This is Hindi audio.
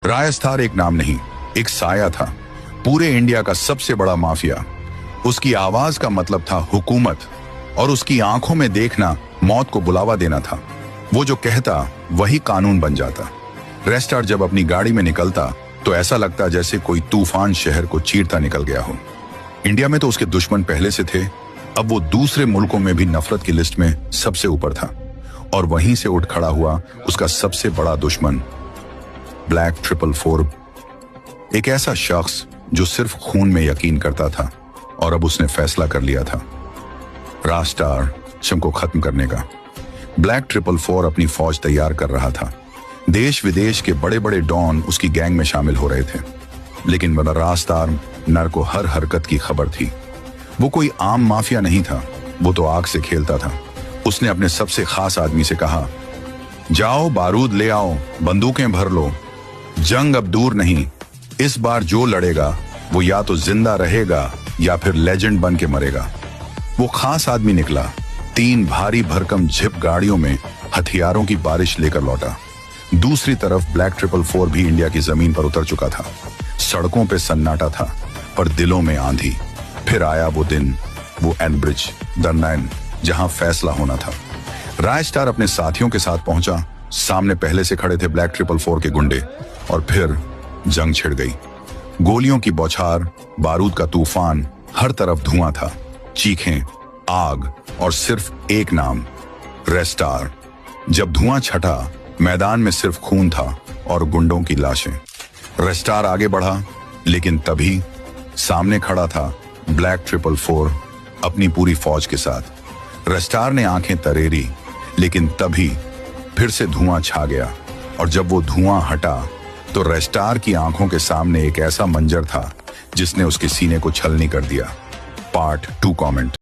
रायस्तार एक नाम नहीं, एक साया था, पूरे इंडिया का सबसे बड़ा माफिया। उसकी आवाज का मतलब था हुकूमत और उसकी आंखों में देखना मौत को बुलावा देना था। वो जो कहता वही कानून बन जाता। रेस्टार जब अपनी गाड़ी में निकलता तो ऐसा लगता जैसे कोई तूफान शहर को चीरता निकल गया हो। इंडिया में तो उसके दुश्मन पहले से थे, अब वो दूसरे मुल्कों में भी नफरत की लिस्ट में सबसे ऊपर था। और वहीं से उठ खड़ा हुआ उसका सबसे बड़ा दुश्मन, ब्लैक 444, एक ऐसा शख्स जो सिर्फ खून में यकीन करता था और अब उसने फैसला कर लिया था रास्टार को खत्म करने का। ब्लैक 444 अपनी फौज तैयार कर रहा था। देश विदेश के बड़े बड़े डॉन उसकी गैंग में शामिल हो रहे थे, लेकिन रास्तार नर को हर हरकत की खबर थी। वो कोई आम माफिया नहीं था, वो तो आग से खेलता था। उसने अपने सबसे खास आदमी से कहा, जाओ बारूद ले आओ, बंदूकें भर लो, जंग अब दूर नहीं, इस बार जो लड़ेगा वो या तो जिंदा रहेगा या फिर लेजेंड बन के मरेगा। वो खास आदमी निकला, 3 भारी भरकम जिप गाड़ियों में हथियारों की बारिश लेकर लौटा। दूसरी तरफ ब्लैक 444 भी इंडिया की जमीन पर उतर चुका था। सड़कों पे सन्नाटा था, पर दिलों में आंधी। फिर आया वो दिन, वो एनब्रिज दरनाइन, जहां फैसला होना था। रायस्टार अपने साथियों के साथ पहुंचा। सामने पहले से खड़े थे ब्लैक 444 के गुंडे, और फिर जंग छिड़ गई। गोलियों की बौछार, बारूद का तूफान, हर तरफ धुआं था, चीखें, आग और सिर्फ एक नाम, रेस्टार। जब धुआं छटा, मैदान में सिर्फ खून था और गुंडों की लाशें। रेस्टार आगे बढ़ा, लेकिन तभी सामने खड़ा था ब्लैक 444 अपनी पूरी फौज के साथ। रेस्टार ने आंखें तरेरी, लेकिन तभी फिर से धुआं छा गया, और जब वो धुआं हटा तो रेस्टार की आंखों के सामने एक ऐसा मंजर था जिसने उसके सीने को छलनी कर दिया। Part 2 comment.